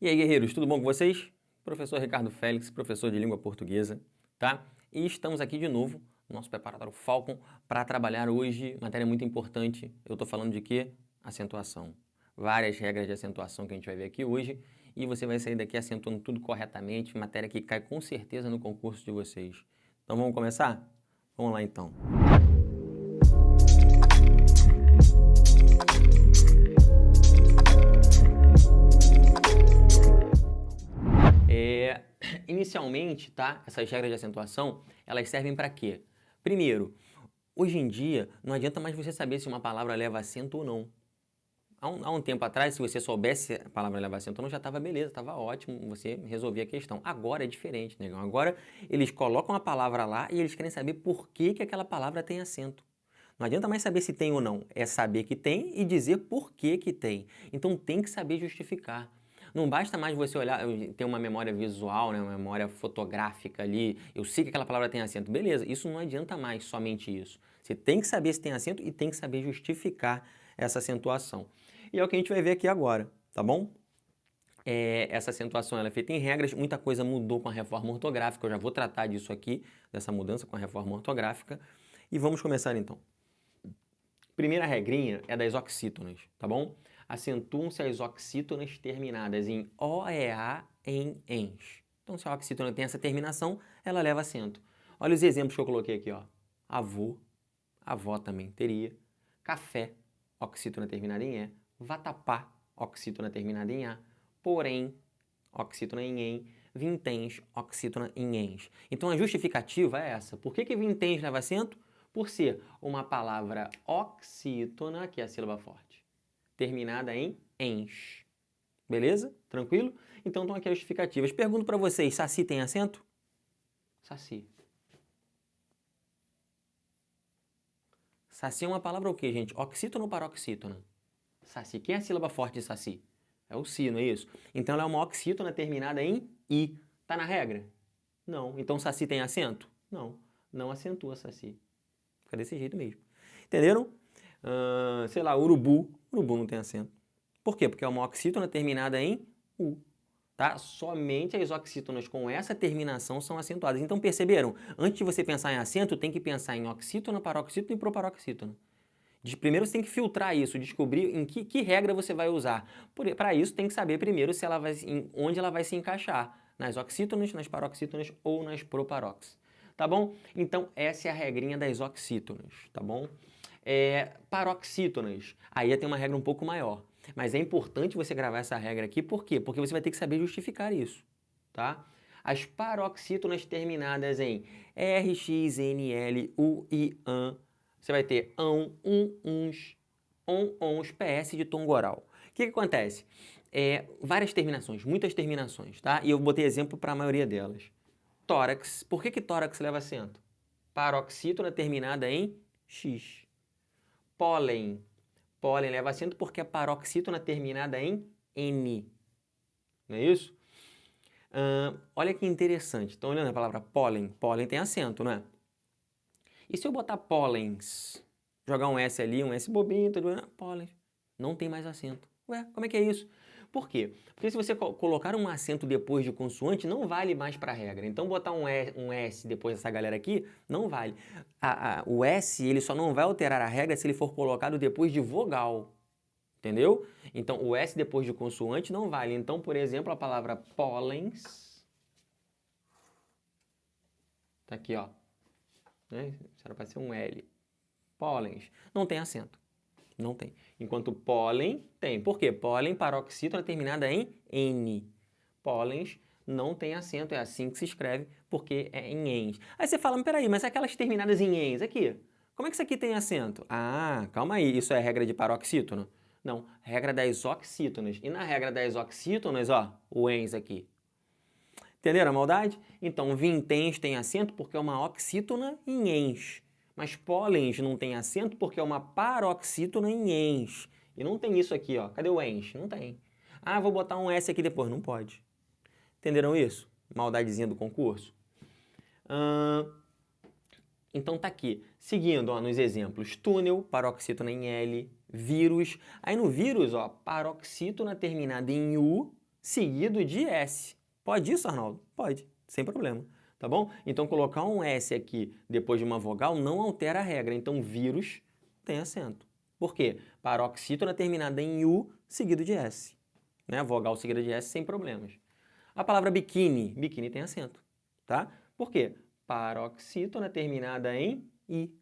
E aí, guerreiros, tudo bom com vocês? Professor Ricardo Félix, professor de língua portuguesa, tá? E estamos aqui de novo, no nosso preparatório Falcon, para trabalhar hoje matéria muito importante. Eu estou falando de quê? Acentuação. Várias regras de acentuação que a gente vai ver aqui hoje e você vai sair daqui acentuando tudo corretamente, matéria que cai com certeza no concurso de vocês. Então vamos começar? Vamos lá então. Inicialmente, tá? Essas regras de acentuação, elas servem para quê? Primeiro, hoje em dia, não adianta mais você saber se uma palavra leva acento ou não. Há um tempo atrás, se você soubesse se a palavra leva acento ou não, já estava beleza, estava ótimo, você resolvia a questão. Agora é diferente, negão. Agora eles colocam a palavra lá e eles querem saber por que aquela palavra tem acento. Não adianta mais saber se tem ou não, é saber que tem e dizer por que tem. Então tem que saber justificar. Não basta mais você olhar, ter uma memória visual, né, uma memória fotográfica ali, eu sei que aquela palavra tem acento. Beleza, isso não adianta mais somente isso. Você tem que saber se tem acento e tem que saber justificar essa acentuação. E é o que a gente vai ver aqui agora, tá bom? Essa acentuação ela é feita em regras, muita coisa mudou com a reforma ortográfica, eu já vou tratar disso aqui, dessa mudança com a reforma ortográfica. E vamos começar então. Primeira regrinha é das oxítonas, tá bom? Acentuam-se as oxítonas terminadas em OEA em ENS. Então, se a oxítona tem essa terminação, ela leva acento. Olha os exemplos que eu coloquei aqui, ó. Avô, avó também teria. Café, oxítona terminada em E. Vatapá, oxítona terminada em A. Porém, oxítona em EN. Vinténs, oxítona em ENS. Então, a justificativa é essa. Por que vinténs leva acento? Por ser uma palavra oxítona, que é a sílaba forte, terminada em ens. Beleza? Tranquilo? Então estão aqui as justificativas. Pergunto para vocês, saci tem acento? Saci. Saci é uma palavra o quê, gente? Oxítona ou paroxítona? Saci. Quem é a sílaba forte de saci? É o si, não é isso? Então ela é uma oxítona terminada em i. Tá na regra? Não. Então saci tem acento? Não. Não acentua saci. Fica desse jeito mesmo. Entenderam? Sei lá, urubu. Urubu não tem acento. Por quê? Porque é uma oxítona terminada em u. Tá? Somente as oxítonas com essa terminação são acentuadas. Então perceberam? Antes de você pensar em acento, tem que pensar em oxítona, paroxítona e proparoxítona. Primeiro você tem que filtrar isso, descobrir em que regra você vai usar. Para isso tem que saber primeiro se ela onde ela vai se encaixar. Nas oxítonas, nas paroxítonas ou nas proparox. Tá bom? Então, essa é a regrinha das oxítonas, tá bom? Paroxítonas, aí tem uma regra um pouco maior. Mas é importante você gravar essa regra aqui, por quê? Porque você vai ter que saber justificar isso, tá? As paroxítonas terminadas em R, X, N, L, U, I, AN, você vai ter ão, uns, ons, PS de tom oral. O que acontece? Várias terminações, muitas terminações, tá? E eu botei exemplo para a maioria delas. Tórax. Por que tórax leva acento? Paroxítona terminada em X. Pólen. Pólen leva acento porque é paroxítona terminada em N. Não é isso? Olha que interessante. Estão olhando a palavra pólen? Pólen tem acento, não é? E se eu botar pólens? Jogar um S ali, um S bobinho, tudo, pólen. Não tem mais acento. Ué, como é que é isso? Por quê? Porque se você colocar um acento depois de consoante, não vale mais para a regra. Então, botar um S depois dessa galera aqui, não vale. O S, ele só não vai alterar a regra se ele for colocado depois de vogal. Entendeu? Então, o S depois de consoante não vale. Então, por exemplo, a palavra pólens... Tá aqui, ó. Isso era para ser um L. Pólens. Não tem acento. Não tem. Enquanto pólen tem. Por quê? Pólen, paroxítona terminada em N. Pólens não tem acento, é assim que se escreve, porque é em ens. Aí você fala, peraí, mas aquelas terminadas em ens aqui, como é que isso aqui tem acento? Ah, calma aí, isso é regra de paroxítona? Não, regra das oxítonas. E na regra das oxítonas, ó, o ens aqui. Entenderam a maldade? Então, vinténs tem acento porque é uma oxítona em ens. Mas pólens não tem acento porque é uma paroxítona em ens. E não tem isso aqui, ó. Cadê o ens? Não tem. Ah, vou botar um S aqui depois. Não pode. Entenderam isso? Maldadezinha do concurso? Então tá aqui. Seguindo, ó, nos exemplos. Túnel, paroxítona em L. Vírus. Aí no vírus, ó, paroxítona terminada em U, seguido de S. Pode isso, Arnaldo? Pode, sem problema, tá bom? Então, colocar um S aqui depois de uma vogal não altera a regra. Então, vírus tem acento. Por quê? Paroxítona terminada em U seguido de S. Né? Vogal seguida de S sem problemas. A palavra biquíni, biquíni tem acento, tá? Por quê? Paroxítona terminada em I.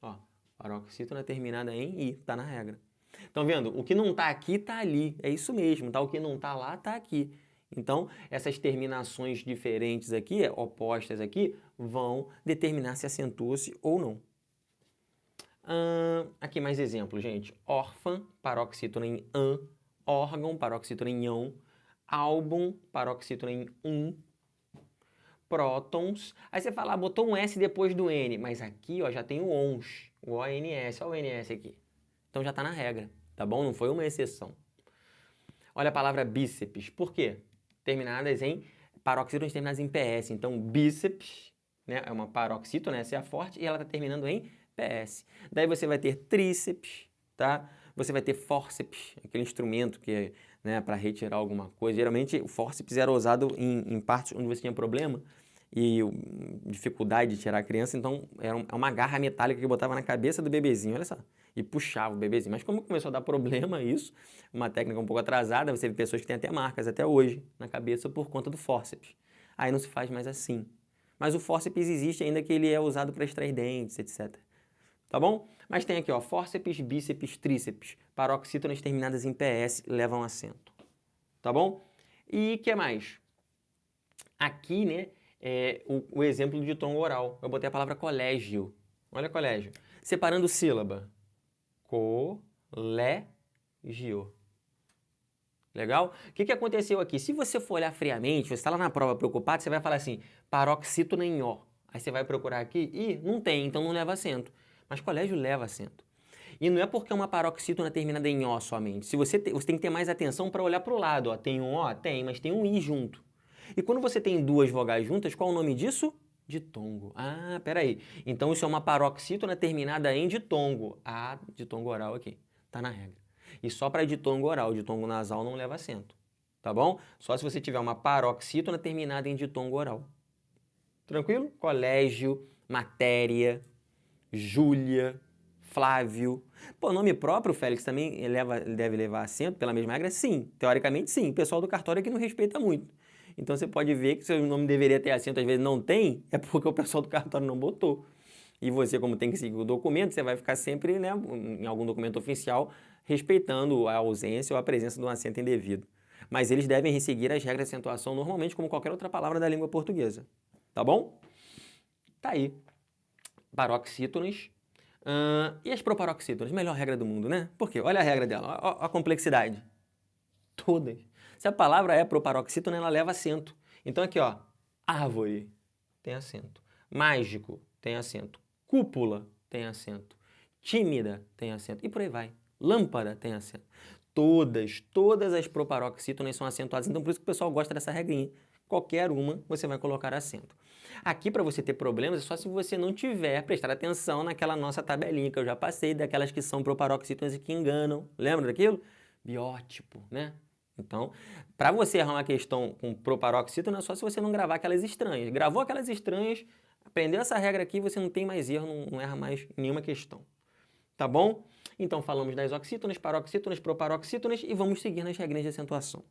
Ó, paroxítona terminada em I, tá na regra. Estão vendo? O que não tá aqui tá ali, é isso mesmo, tá? O que não tá lá tá aqui. Então, essas terminações diferentes aqui, opostas aqui, vão determinar se acentua-se ou não. Aqui mais exemplos, gente. Órfã, paroxítona em an. Órgão, paroxítona em ão. Álbum, paroxítona em prótons. Aí você fala, botou um S depois do N, mas aqui ó, já tem o ONS, o ONS, olha o NS aqui. Então já está na regra, tá bom? Não foi uma exceção. Olha a palavra bíceps, por quê? Terminadas em paroxítonas terminadas em PS, então bíceps, né, é uma paroxítona, essa é a forte, e ela está terminando em PS. Daí você vai ter tríceps, tá? Você vai ter fórceps, aquele instrumento que é, né, para retirar alguma coisa. Geralmente o fórceps era usado em partes onde você tinha problema e dificuldade de tirar a criança, então era uma garra metálica que botava na cabeça do bebezinho, olha só, e puxava o bebezinho. Mas como começou a dar problema isso, uma técnica um pouco atrasada, você vê pessoas que têm até marcas até hoje na cabeça por conta do fórceps. Aí não se faz mais assim. Mas o fórceps existe ainda, que ele é usado para extrair dentes, etc. Tá bom? Mas tem aqui, ó, fórceps, bíceps, tríceps, paroxítonas terminadas em PS levam acento. Tá bom? E o que mais? Aqui, né, é o exemplo de ditongo oral. Eu botei a palavra colégio. Olha colégio. Separando sílaba. Colégio. Legal? O que aconteceu aqui? Se você for olhar friamente, você está lá na prova preocupado, você vai falar assim, paroxítona em O. Aí você vai procurar aqui e não tem, então não leva acento. Mas colégio leva acento. E não é porque é uma paroxítona terminada em O somente. Você tem que ter mais atenção para olhar para o lado. Ó. Tem um O? Tem, mas tem um I junto. E quando você tem duas vogais juntas, qual o nome disso? Ditongo. Ah, peraí. Então isso é uma paroxítona terminada em ditongo. Ah, ditongo oral aqui. Tá na regra. E só para ditongo oral, ditongo nasal não leva acento. Tá bom? Só se você tiver uma paroxítona terminada em ditongo oral. Tranquilo? Colégio, matéria, Júlia, Flávio. Pô, nome próprio, Félix, também deve levar acento pela mesma regra? Sim, teoricamente sim. O pessoal do cartório aqui não respeita muito. Então você pode ver que seu nome deveria ter acento, às vezes não tem, é porque o pessoal do cartório não botou. E você, como tem que seguir o documento, você vai ficar sempre, né, em algum documento oficial, respeitando a ausência ou a presença de um acento indevido. Mas eles devem seguir as regras de acentuação normalmente, como qualquer outra palavra da língua portuguesa. Tá bom? Tá aí. Paroxítonas. E as proparoxítonas? Melhor regra do mundo, né? Por quê? Olha a regra dela, olha a complexidade. Todas. Se a palavra é proparoxítona, ela leva acento. Então aqui, ó, árvore tem acento. Mágico tem acento. Cúpula tem acento. Tímida tem acento. E por aí vai. Lâmpada tem acento. Todas as proparoxítonas são acentuadas. Então por isso que o pessoal gosta dessa regrinha. Qualquer uma você vai colocar acento. Aqui, para você ter problemas, é só se você não tiver prestado atenção naquela nossa tabelinha que eu já passei, daquelas que são proparoxítonas e que enganam. Lembra daquilo? Biótipo, né? Então, para você errar uma questão com proparoxítona, é só se você não gravar aquelas estranhas. Gravou aquelas estranhas, aprendeu essa regra aqui, você não tem mais erro, não erra mais nenhuma questão. Tá bom? Então, falamos das oxítonas, paroxítonas, proparoxítonas e vamos seguir nas regras de acentuação.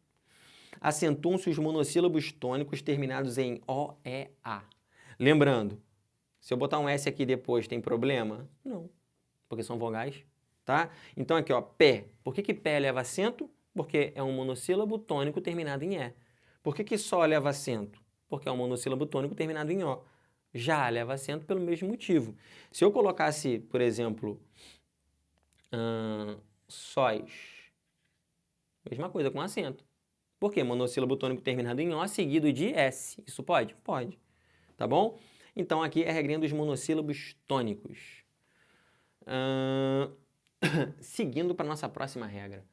Acentuam-se os monossílabos tônicos terminados em O, E, A. Lembrando, se eu botar um S aqui depois, tem problema? Não, porque são vogais, tá? Então aqui, ó, pé. Por que pé leva acento? Porque é um monossílabo tônico terminado em E. Por que só leva acento? Porque é um monossílabo tônico terminado em O. Já leva acento pelo mesmo motivo. Se eu colocasse, por exemplo, sóis, mesma coisa com acento. Por quê? Monossílabo tônico terminado em O seguido de S. Isso pode? Pode. Tá bom? Então aqui é a regrinha dos monossílabos tônicos. Seguindo para a nossa próxima regra.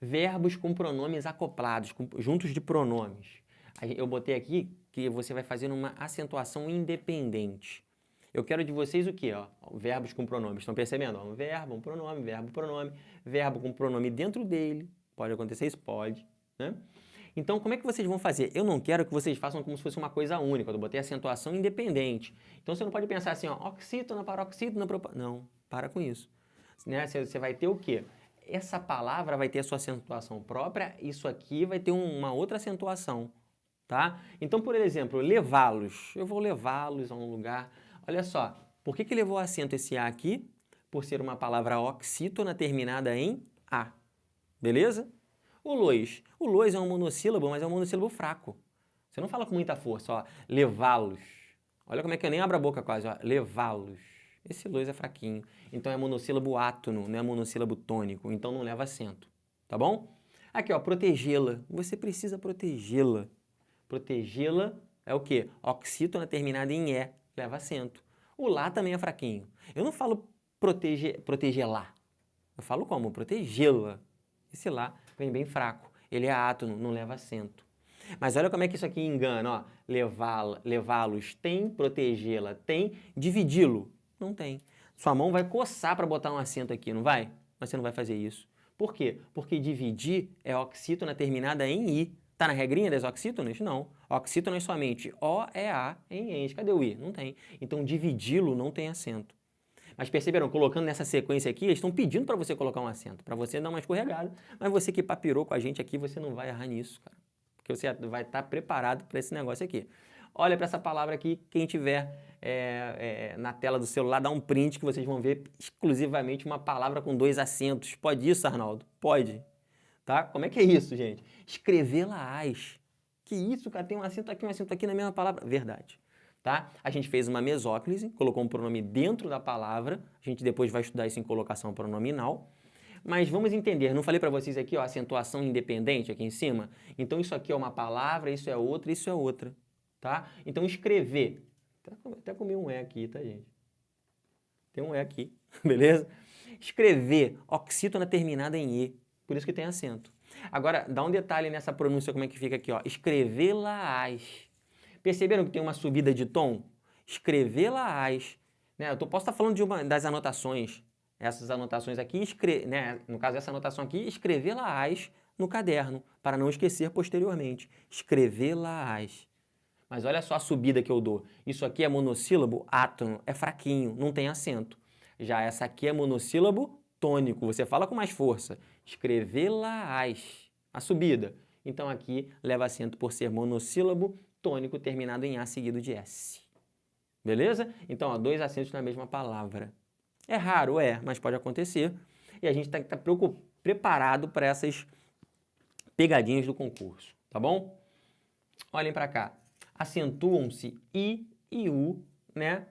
Verbos com pronomes acoplados, juntos de pronomes. Eu botei aqui que você vai fazer uma acentuação independente. Eu quero de vocês o quê? Ó? Verbos com pronomes. Estão percebendo? Ó, um verbo, um pronome, verbo, pronome. Verbo com pronome dentro dele. Pode acontecer isso? Pode. né? Então, como é que vocês vão fazer? Eu não quero que vocês façam como se fosse uma coisa única. Eu botei acentuação independente. Então, você não pode pensar assim, ó, oxítona, paroxítona, não, para com isso. Né? Você vai ter o quê? Essa palavra vai ter a sua acentuação própria, isso aqui vai ter uma outra acentuação, tá? Então, por exemplo, levá-los. Eu vou levá-los a um lugar. Olha só, por que levou acento esse A aqui? Por ser uma palavra oxítona terminada em A. Beleza? O lois é um monossílabo, mas é um monossílabo fraco. Você não fala com muita força, ó, levá-los. Olha como é que eu nem abro a boca quase, ó, levá-los. Esse lois é fraquinho. Então é monossílabo átono, não é monossílabo tônico, então não leva acento, tá bom? Aqui, ó, protegê-la. Você precisa protegê-la. Protegê-la é o quê? Oxítona terminada em E, leva acento. O lá também é fraquinho. Eu não falo protegê-la. Eu falo como? Protegê-la. Esse lá vem bem fraco. Ele é átono, não leva acento. Mas olha como é que isso aqui engana, ó. Levá-los tem, protegê-la tem, dividi-lo não tem. Sua mão vai coçar para botar um acento aqui, não vai? Mas você não vai fazer isso. Por quê? Porque dividir é oxítona terminada em I. Tá na regrinha das oxítonas? Não. Oxítona é somente O, E, A, em ENS. Cadê o I? Não tem. Então, dividi-lo não tem acento. Mas perceberam, colocando nessa sequência aqui, eles estão pedindo para você colocar um acento, para você dar uma escorregada. Mas você que papirou com a gente aqui, você não vai errar nisso, cara. Porque você vai estar preparado para esse negócio aqui. Olha para essa palavra aqui, quem tiver na tela do celular, dá um print que vocês vão ver exclusivamente uma palavra com 2 acentos. Pode isso, Arnaldo? Pode. Tá? Como é que é isso, gente? Escrevê-la-ás. Que isso, cara? Tem um acento aqui na mesma palavra. Verdade. Tá? A gente fez uma mesóclise, colocou um pronome dentro da palavra, a gente depois vai estudar isso em colocação pronominal, mas vamos entender, não falei para vocês aqui, ó, acentuação independente aqui em cima? Então isso aqui é uma palavra, isso é outra, tá? Então escrever, até comi um E aqui, tá, gente? Tem um E aqui, beleza? Escrever, oxítona terminada em E, por isso que tem acento. Agora, dá um detalhe nessa pronúncia, como é que fica aqui, ó, escrevê-la-ás. Perceberam que tem uma subida de tom? Escrevê-la-ás. Né? Posso estar falando de uma das anotações. Essas anotações aqui, né? No caso, essa anotação aqui, escrevê-la-ás no caderno, para não esquecer posteriormente. Escrevê-la-ás. Mas olha só a subida que eu dou. Isso aqui é monossílabo átono, é fraquinho, não tem acento. Já essa aqui é monossílabo tônico, você fala com mais força. Escrevê-la-ás. A subida. Então aqui leva acento por ser monossílabo tônico terminado em A seguido de S. Beleza? Então, ó, 2 acentos na mesma palavra. É raro, mas pode acontecer. E a gente tem que estar preparado para essas pegadinhas do concurso, tá bom? Olhem para cá. Acentuam-se I e U, né?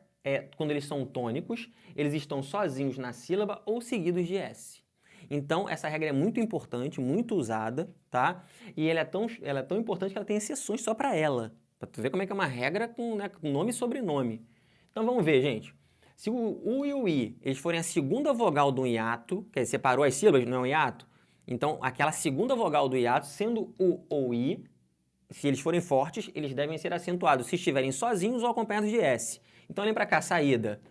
Quando eles são tônicos, eles estão sozinhos na sílaba ou seguidos de S. Então, essa regra é muito importante, muito usada, tá? E ela é tão importante que ela tem exceções só para ela. Para tu ver como é que é uma regra com, né, com nome e sobrenome. Então, vamos ver, gente. Se o U e o I, eles forem a segunda vogal do hiato, que separou as sílabas, não é um hiato? Então, aquela segunda vogal do hiato, sendo U ou I, se eles forem fortes, eles devem ser acentuados se estiverem sozinhos ou acompanhados de S. Então, olhem para cá, saída.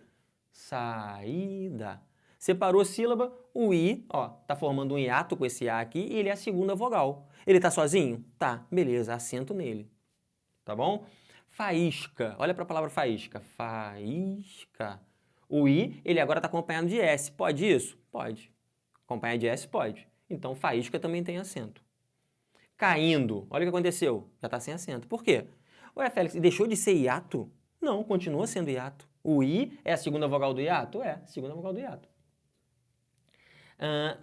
Saída. Separou sílaba, o I, ó, tá formando um hiato com esse A aqui e ele é a segunda vogal. Ele tá sozinho? Tá, beleza, acento nele. Tá bom? Faísca, olha para a palavra faísca. Faísca. O I, ele agora está acompanhado de S. Pode isso? Pode. Acompanhar de S? Pode. Então, faísca também tem acento. Caindo, olha o que aconteceu. Já está sem acento. Por quê? Ué, Félix, deixou de ser hiato? Não, continua sendo hiato. O I é a segunda vogal do hiato? É, segunda vogal do hiato.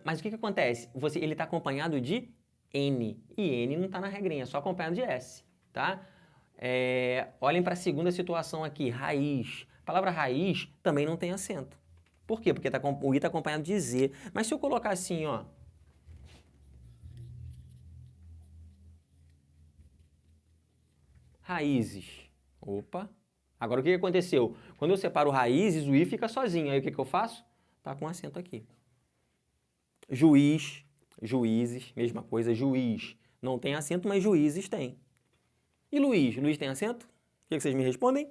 Mas o que acontece? Ele está acompanhado de N. E N não está na regrinha, só acompanhado de S. Tá? Olhem para a segunda situação aqui, raiz. A palavra raiz também não tem acento. Por quê? Porque o I está acompanhado de Z. Mas se eu colocar assim, ó. Raízes. Opa. Agora o que aconteceu? Quando eu separo raízes, o I fica sozinho. Aí o que eu faço? Tá com acento aqui. Juiz, juízes, mesma coisa. Juiz não tem acento, mas juízes tem. E Luiz? Luiz tem acento? O que vocês me respondem?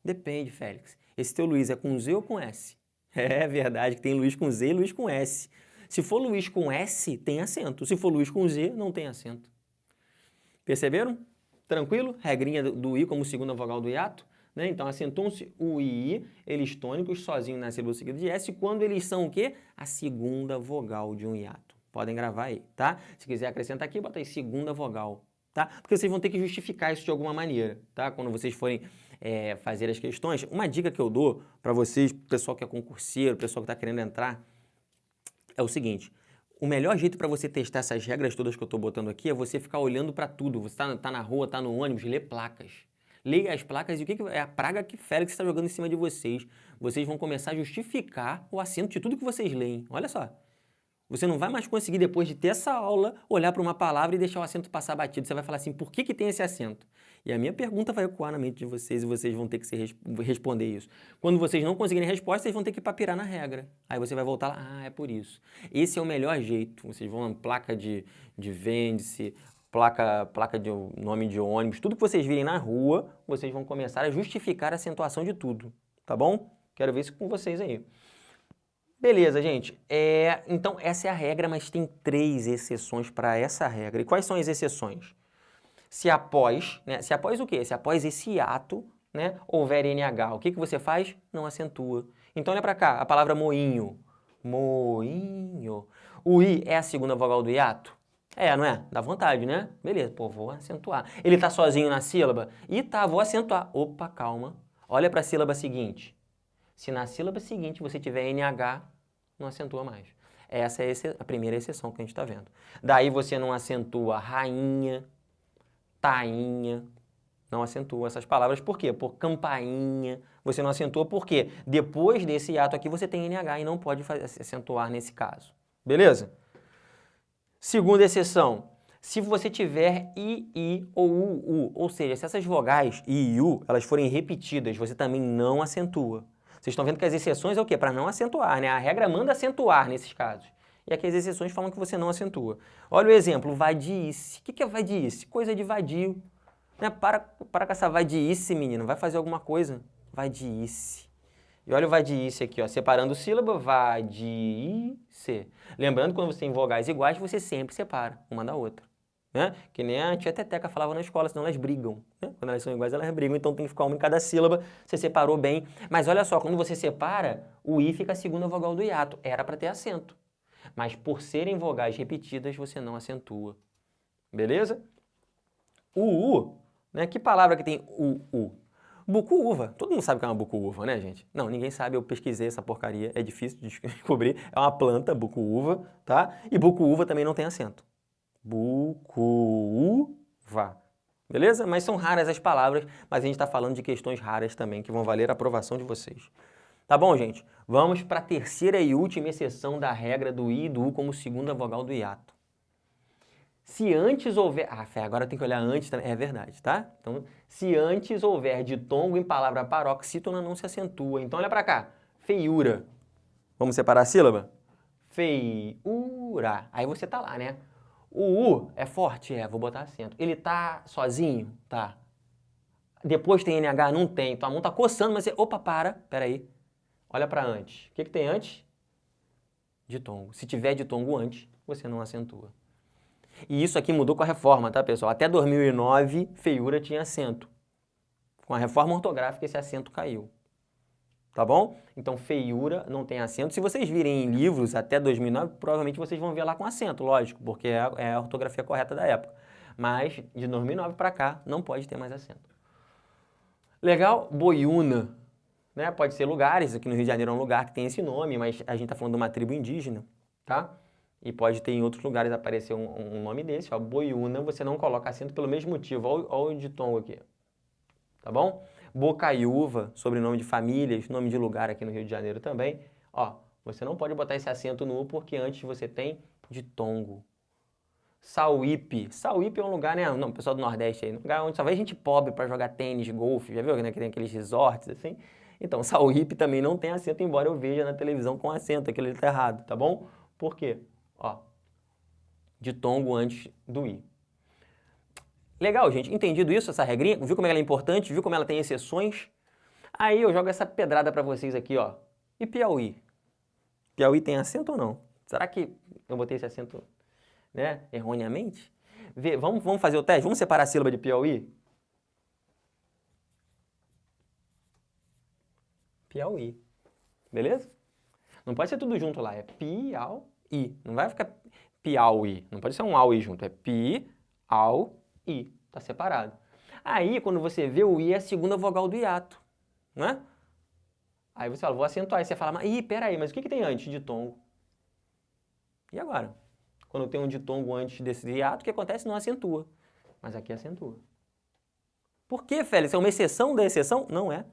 Depende, Félix. Esse teu Luiz é com Z ou com S? É verdade que tem Luiz com Z e Luiz com S. Se for Luiz com S, tem acento. Se for Luiz com Z, não tem acento. Perceberam? Tranquilo? Regrinha do I como segunda vogal do hiato. Né? Então, acentuam-se o I, eles tônicos, sozinho na sílaba seguida de S, quando eles são o quê? A segunda vogal de um hiato. Podem gravar aí, tá? Se quiser acrescentar aqui, bota aí segunda vogal, tá? Porque vocês vão ter que justificar isso de alguma maneira, tá? Quando vocês forem fazer as questões, uma dica que eu dou para vocês, pessoal que é concurseiro, pessoal que está querendo entrar, é o seguinte: o melhor jeito para você testar essas regras todas que eu estou botando aqui é você ficar olhando para tudo. Você tá na rua, tá no ônibus, lê placas. Leia as placas e o que é a praga que fere que está jogando em cima de vocês. Vocês vão começar a justificar o acento de tudo que vocês leem. Olha só. Você não vai mais conseguir, depois de ter essa aula, olhar para uma palavra e deixar o acento passar batido. Você vai falar assim, por que tem esse acento? E a minha pergunta vai ecoar na mente de vocês e vocês vão ter que responder isso. Quando vocês não conseguirem resposta, vocês vão ter que papirar na regra. Aí você vai voltar lá, é por isso. Esse é o melhor jeito. Vocês vão na placa de vende-se, placa de nome de ônibus, tudo que vocês virem na rua, vocês vão começar a justificar a acentuação de tudo. Tá bom? Quero ver isso com vocês aí. Beleza, gente. Então, essa é a regra, mas tem 3 exceções para essa regra. E quais são as exceções? Se após, né? Se após o quê? Se após esse hiato, né, houver NH, o que você faz? Não acentua. Então, olha para cá, a palavra moinho. Moinho. O I é a segunda vogal do hiato? Não é? Dá vontade, né? Beleza, pô, vou acentuar. Ele tá sozinho na sílaba? Tá, vou acentuar. Opa, calma. Olha para a sílaba seguinte. Se na sílaba seguinte você tiver NH, não acentua mais. Essa é a primeira exceção que a gente está vendo. Daí você não acentua rainha, tainha, não acentua essas palavras. Por quê? Por campainha, você não acentua porque depois desse hiato aqui você tem NH e não pode acentuar nesse caso. Beleza? Segunda exceção, se você tiver I ou U, ou seja, se essas vogais I e U, elas forem repetidas, você também não acentua. Vocês estão vendo que as exceções é o quê? Para não acentuar, né? A regra manda acentuar nesses casos. E aqui as exceções falam que você não acentua. Olha o exemplo, vadice. O que é vadice? Coisa de vadio. Né? Para com essa vadice, menino. Vai fazer alguma coisa. Vadice. E olha o vadice aqui, ó, separando sílaba, vadice. Lembrando que quando você tem vogais iguais, você sempre separa uma da outra. Né? Que nem a tia Teteca falava na escola, senão elas brigam. Né? Quando elas são iguais, elas brigam, então tem que ficar uma em cada sílaba. Você separou bem. Mas olha só, quando você separa, o I fica a segunda vogal do hiato. Era para ter acento. Mas por serem vogais repetidas, você não acentua. Beleza? O U, né? Que palavra que tem U? Bucu-uva. Todo mundo sabe que é uma bucu-uva, né, gente? Não, ninguém sabe, eu pesquisei essa porcaria, é difícil de descobrir. É uma planta, bucu-uva, tá? E bucu-uva também não tem acento. Bucu-uva. Beleza? Mas são raras as palavras, mas a gente está falando de questões raras também, que vão valer a aprovação de vocês. Tá bom, gente? Vamos para a terceira e última exceção da regra do I e do U como segunda vogal do hiato. Se antes houver... agora tem que olhar antes também. É verdade, tá? Então, se antes houver ditongo em palavra paroxítona, não se acentua. Então, olha para cá. Feiura. Vamos separar a sílaba? Feiura. Aí você tá lá, né? O U é forte? Vou botar acento. Ele tá sozinho? Tá. Depois tem NH? Não tem. Tua mão tá coçando, mas você... Opa, peraí. Olha para antes. O que tem antes? Ditongo. Se tiver ditongo antes, você não acentua. E isso aqui mudou com a reforma, tá, pessoal? Até 2009, feiura tinha acento. Com a reforma ortográfica, esse acento caiu. Tá bom? Então, feiura não tem acento. Se vocês virem em livros até 2009, provavelmente vocês vão ver lá com acento, lógico, porque é a ortografia correta da época. Mas, de 2009 para cá, não pode ter mais acento. Legal? Boiúna. Né? Pode ser lugares, aqui no Rio de Janeiro é um lugar que tem esse nome, mas a gente está falando de uma tribo indígena, tá? E pode ter em outros lugares aparecer um nome desse, ó, boiúna, você não coloca acento pelo mesmo motivo, olha o ditongo aqui, tá bom? Bocaiúva, sobrenome de famílias, nome de lugar aqui no Rio de Janeiro também, ó, você não pode botar esse acento no U porque antes você tem ditongo. Sauípe é um lugar, né, não, pessoal do Nordeste aí, um lugar onde só vai gente pobre para jogar tênis, golfe, já viu, né, que tem aqueles resorts assim? Então, Sauípe também não tem acento, embora eu veja na televisão com acento, aquilo ali tá errado, tá bom? Por quê? Ó, ditongo antes do I. Legal, gente. Entendido isso, essa regrinha? Viu como ela é importante? Viu como ela tem exceções? Aí eu jogo essa pedrada para vocês aqui, ó. E Piauí? Piauí tem acento ou não? Será que eu botei esse acento, né, erroneamente? Vamos fazer o teste? Vamos separar a sílaba de Piauí? Piauí. Beleza? Não pode ser tudo junto lá, é Piauí. Não vai ficar Piauí. Não pode ser um Auí junto, é Pi-au-i. Tá separado. Aí, quando você vê o I, é a segunda vogal do hiato, né? Aí você fala, vou acentuar. Aí você fala, peraí, mas o que tem antes de ditongo? E agora? Quando tem um ditongo antes desse hiato, o que acontece? Não acentua. Mas aqui acentua. Por quê, Félix? É uma exceção da exceção? Não é.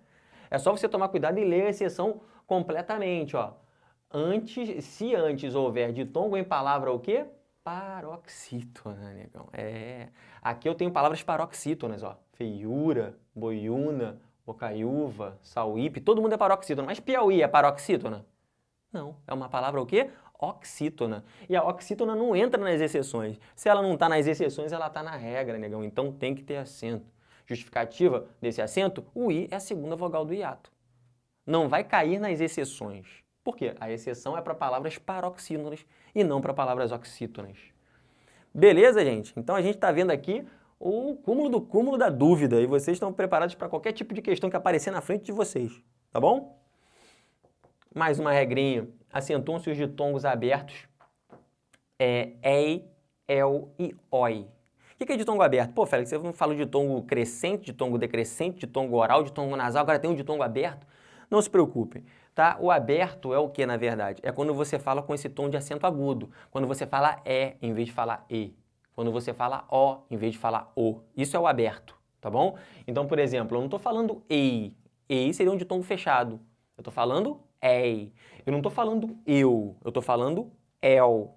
É só você tomar cuidado e ler a exceção completamente, ó. Se antes houver ditongo em palavra o quê? Paroxítona, negão. Aqui eu tenho palavras paroxítonas, ó. Feiura, boiúna, bocaiúva, sauípe, todo mundo é paroxítona. Mas Piauí é paroxítona? Não. É uma palavra o quê? Oxítona. E a oxítona não entra nas exceções. Se ela não está nas exceções, ela está na regra, negão. Então tem que ter acento. Justificativa desse acento, o I é a segunda vogal do hiato. Não vai cair nas exceções. Por quê? A exceção é para palavras paroxítonas e não para palavras oxítonas. Beleza, gente? Então a gente está vendo aqui o cúmulo do cúmulo da dúvida e vocês estão preparados para qualquer tipo de questão que aparecer na frente de vocês, tá bom? Mais uma regrinha. Acentuam-se os ditongos abertos ei, el e oi. O que é ditongo aberto? Pô, Félix, você não falou de ditongo crescente, ditongo decrescente, ditongo oral, ditongo nasal, agora tem um ditongo aberto? Não se preocupe, tá? O aberto é o que, na verdade? É quando você fala com esse tom de acento agudo, quando você fala em vez de falar e, quando você fala o em vez de falar o. Isso é o aberto, tá bom? Então, por exemplo, eu não estou falando ei. Ei seria um ditongo fechado. Eu estou falando ei. Eu não estou falando eu estou falando el.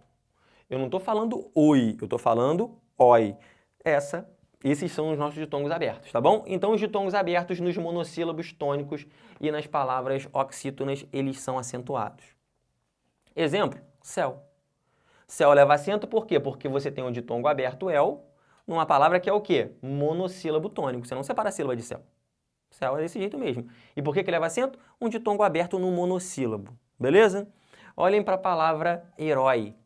Eu não estou falando oi, eu estou falando oi. Esses são os nossos ditongos abertos, tá bom? Então, os ditongos abertos nos monossílabos tônicos e nas palavras oxítonas, eles são acentuados. Exemplo, céu. Céu leva acento por quê? Porque você tem um ditongo aberto, el, numa palavra que é o quê? Monossílabo tônico. Você não separa a sílaba de céu. Céu é desse jeito mesmo. E por que leva acento? Um ditongo aberto no monossílabo. Beleza? Olhem para a palavra herói,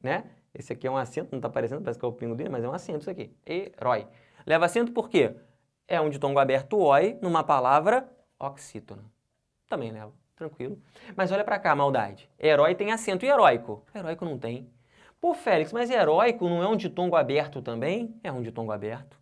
né? Esse aqui é um acento, não está aparecendo, parece que é o pingo dele, mas é um acento isso aqui. Herói. Leva acento por quê? É um ditongo aberto oi numa palavra oxítona. Também leva, tranquilo. Mas olha para cá, maldade. Herói tem acento e heróico? Heróico não tem. Pô, Félix, mas heróico não é um ditongo aberto também? É um ditongo aberto.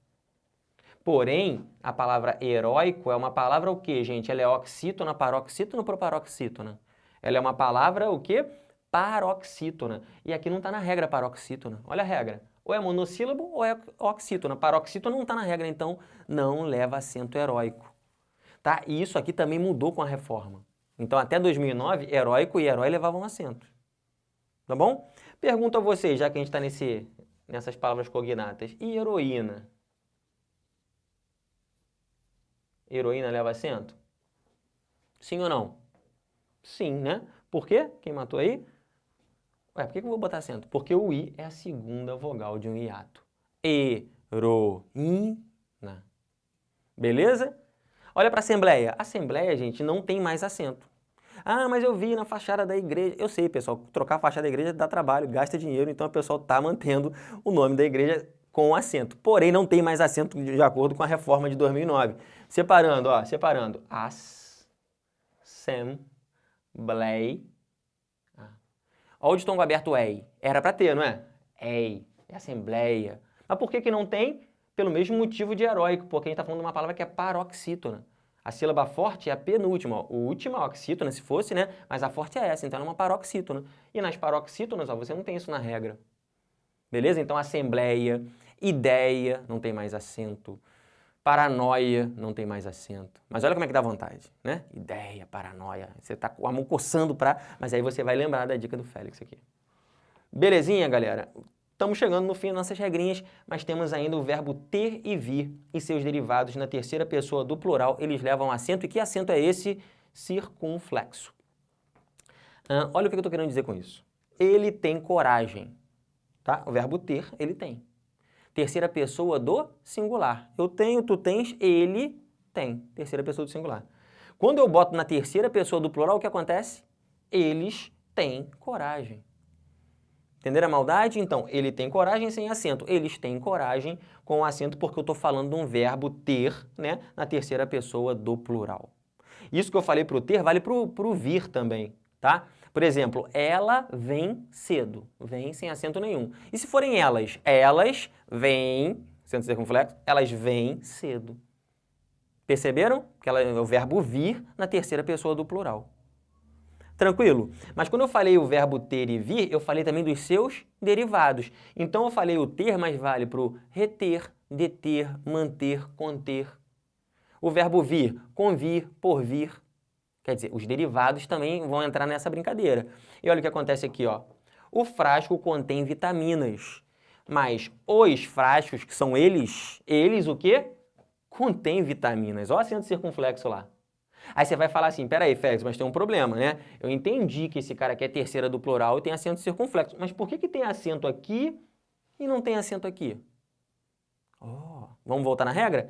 Porém, a palavra heróico é uma palavra o quê, gente? Ela é oxítona, paroxítona ou proparoxítona? Ela é uma palavra o quê? Paroxítona. E aqui não está na regra paroxítona. Olha a regra. Ou é monossílabo ou é oxítona. Paroxítona não está na regra, então não leva acento heróico. Tá? E isso aqui também mudou com a reforma. Então, até 2009, heróico e herói levavam acento. Tá bom? Pergunto a vocês, já que a gente está nessas palavras cognatas. E heroína? Heroína leva acento? Sim ou não? Sim, né? Por quê? Quem matou aí? Ué, por que eu vou botar acento? Porque o I é a segunda vogal de um hiato. Heroína. Beleza? Olha para a assembleia. A assembleia, gente, não tem mais acento. Ah, mas eu vi na fachada da igreja. Eu sei, pessoal, trocar a fachada da igreja dá trabalho, gasta dinheiro, então o pessoal está mantendo o nome da igreja com acento. Porém, não tem mais acento de acordo com a reforma de 2009. Separando, ó, separando. Assembleia. Olha o ditongo aberto ei. Era para ter, não é? Ei. É assembleia. Mas por que não tem? Pelo mesmo motivo de heróico, porque a gente está falando de uma palavra que é paroxítona. A sílaba forte é a penúltima. Ó. O último é oxítona, se fosse, né? Mas a forte é essa, então ela é uma paroxítona. E nas paroxítonas, ó, você não tem isso na regra. Beleza? Então, assembleia, ideia, não tem mais acento. Paranoia, não tem mais acento. Mas olha como é que dá vontade, né? Ideia, paranoia. Você tá com a mão coçando pra... Mas aí você vai lembrar da dica do Félix aqui. Belezinha, galera? Estamos chegando no fim das nossas regrinhas, mas temos ainda o verbo ter e vir e seus derivados na terceira pessoa do plural, eles levam acento. E que acento é esse? Circunflexo. Olha o que eu estou querendo dizer com isso. Ele tem coragem. Tá? O verbo ter, ele tem. Terceira pessoa do singular. Eu tenho, tu tens, ele tem. Terceira pessoa do singular. Quando eu boto na terceira pessoa do plural, o que acontece? Eles têm coragem. Entenderam a maldade? Então, ele tem coragem sem acento. Eles têm coragem com acento porque eu estou falando de um verbo ter, né, na terceira pessoa do plural. Isso que eu falei para o ter vale para o vir também, tá? Por exemplo, ela vem cedo. Vem sem acento nenhum. E se forem elas? Elas vêm, acento circunflexo, elas vêm cedo. Perceberam? Que é o verbo vir na terceira pessoa do plural. Tranquilo? Mas quando eu falei o verbo ter e vir, eu falei também dos seus derivados. Então eu falei o ter, mas vale para o reter, deter, manter, conter. O verbo vir, convir, porvir. Quer dizer, os derivados também vão entrar nessa brincadeira. E olha o que acontece aqui, ó. O frasco contém vitaminas, mas os frascos, que são eles o quê? Contém vitaminas. Olha o acento circunflexo lá. Aí você vai falar assim, peraí, Félix, mas tem um problema, né? Eu entendi que esse cara aqui é terceira do plural e tem acento circunflexo, mas por que tem acento aqui e não tem acento aqui? Oh, vamos voltar na regra?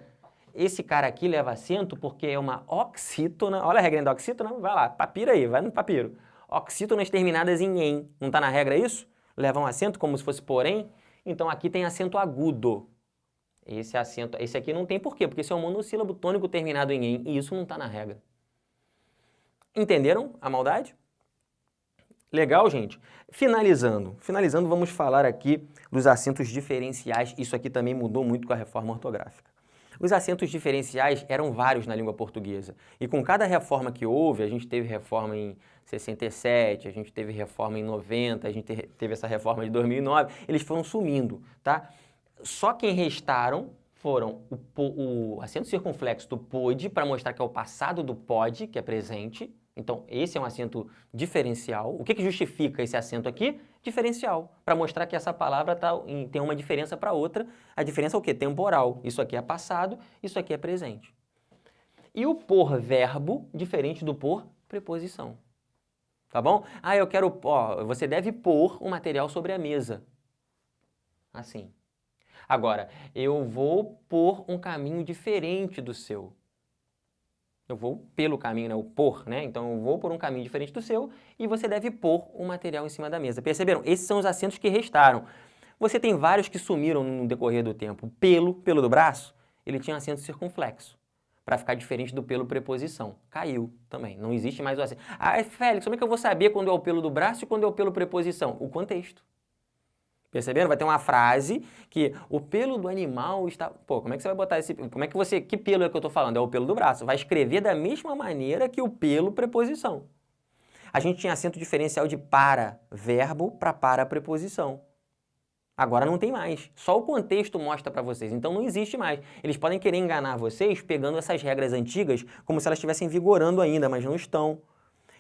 Esse cara aqui leva acento porque é uma oxítona. Olha a regra da oxítona, vai lá, papiro aí, vai no papiro. Oxítonas terminadas em "em". Não está na regra isso? Levam acento como se fosse porém. Então aqui tem acento agudo. Esse aqui não tem por quê? Porque esse é um monossílabo tônico terminado em "em", e isso não está na regra. Entenderam a maldade? Legal, gente? Finalizando, vamos falar aqui dos acentos diferenciais. Isso aqui também mudou muito com a reforma ortográfica. Os acentos diferenciais eram vários na língua portuguesa. E com cada reforma que houve, a gente teve reforma em 67, a gente teve reforma em 90, a gente teve essa reforma de 2009, eles foram sumindo, tá? Só quem restaram foram o acento circunflexo do pôde, para mostrar que é o passado do pode, que é presente. Então, esse é um acento diferencial. O que justifica esse acento aqui? Diferencial, para mostrar que essa palavra tem uma diferença para outra. A diferença é o quê? Temporal. Isso aqui é passado, isso aqui é presente. E o por verbo, diferente do por preposição. Tá bom? Ah, eu quero... Ó, você deve pôr o material sobre a mesa. Assim. Agora, eu vou por um caminho diferente do seu. Eu vou pelo caminho, né? O por, né? Então, eu vou por um caminho diferente do seu e você deve pôr o material em cima da mesa. Perceberam? Esses são os acentos que restaram. Você tem vários que sumiram no decorrer do tempo. Pelo do braço, ele tinha acento circunflexo, para ficar diferente do pelo preposição. Caiu também. Não existe mais o acento. Ah, Félix, como é que eu vou saber quando é o pelo do braço e quando é o pelo preposição? O contexto. Perceberam? Vai ter uma frase que o pelo do animal está... Pô, como é que você vai botar esse... Como é que você... Que pelo é que eu estou falando? É o pelo do braço. Vai escrever da mesma maneira que o pelo preposição. A gente tinha acento diferencial de para verbo para preposição. Agora não tem mais. Só o contexto mostra para vocês. Então não existe mais. Eles podem querer enganar vocês pegando essas regras antigas como se elas estivessem vigorando ainda, mas não estão.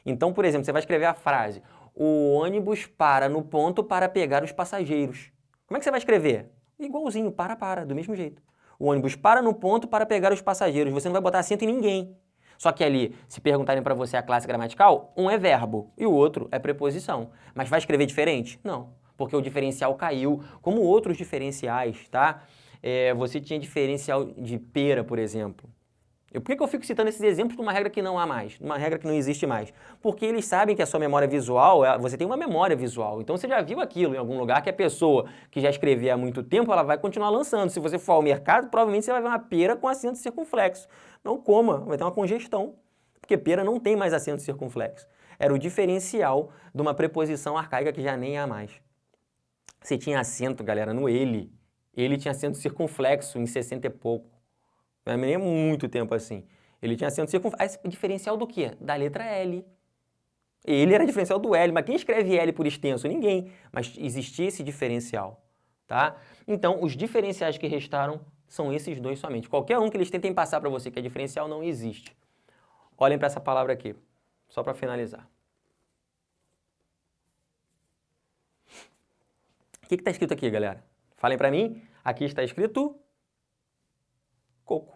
Então, por exemplo, você vai escrever a frase: o ônibus para no ponto para pegar os passageiros. Como é que você vai escrever? Igualzinho, para, do mesmo jeito. O ônibus para no ponto para pegar os passageiros. Você não vai botar acento em ninguém. Só que ali, se perguntarem para você a classe gramatical, um é verbo e o outro é preposição. Mas vai escrever diferente? Não, porque o diferencial caiu, como outros diferenciais, tá? Você tinha diferencial de pera, por exemplo. Por que eu fico citando esses exemplos de uma regra que não há mais, de uma regra que não existe mais? Porque eles sabem que a sua memória visual, você tem uma memória visual. Então você já viu aquilo em algum lugar que a pessoa que já escrevia há muito tempo, ela vai continuar lançando. Se você for ao mercado, provavelmente você vai ver uma pera com acento circunflexo. Não coma, vai ter uma congestão, porque pera não tem mais acento circunflexo. Era o diferencial de uma preposição arcaica que já nem há mais. Você tinha acento, galera, no ele. Ele tinha acento circunflexo em 60 e pouco. Não é nem muito tempo assim. Ele tinha acento circunflexo. Diferencial do quê? Da letra L. Ele era diferencial do L, mas quem escreve L por extenso? Ninguém. Mas existia esse diferencial, tá? Então, os diferenciais que restaram são esses dois somente. Qualquer um que eles tentem passar para você que é diferencial não existe. Olhem para essa palavra aqui, só para finalizar. O que está escrito aqui, galera? Falem para mim. Aqui está escrito coco.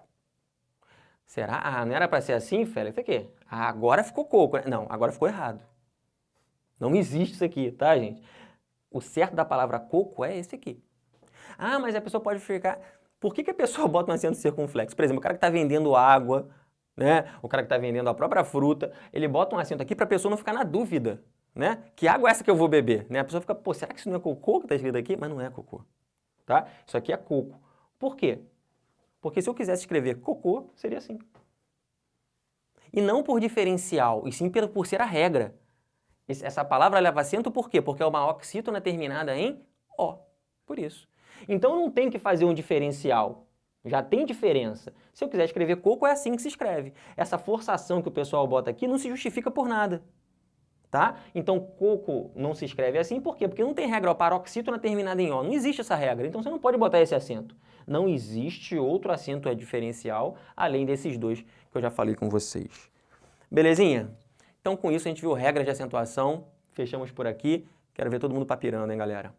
Será? Ah, não era para ser assim, Félix? O quê? Ah, agora ficou coco. Não, agora ficou errado. Não existe isso aqui, tá, gente? O certo da palavra coco é esse aqui. Ah, mas a pessoa pode ficar... Por que a pessoa bota um acento circunflexo? Por exemplo, o cara que está vendendo água, né? O cara que está vendendo a própria fruta, ele bota um acento aqui para a pessoa não ficar na dúvida. né? Que água é essa que eu vou beber? Né? A pessoa fica, pô, será que isso não é cocô que está escrito aqui? Mas não é cocô, tá? Isso aqui é coco. Por quê? Porque se eu quisesse escrever cocô, seria assim. E não por diferencial, e sim por ser a regra. Essa palavra leva acento por quê? Porque é uma oxítona terminada em O. Por isso. Então não tem que fazer um diferencial. Já tem diferença. Se eu quiser escrever coco, é assim que se escreve. Essa forçação que o pessoal bota aqui não se justifica por nada. Tá? Então, coco não se escreve assim, por quê? Porque não tem regra, ó, paroxítona terminada em O. Não existe essa regra, então você não pode botar esse acento. Não existe outro acento diferencial, além desses dois que eu já falei com vocês. Belezinha? Então, com isso, a gente viu regras de acentuação. Fechamos por aqui. Quero ver todo mundo papirando, hein, galera?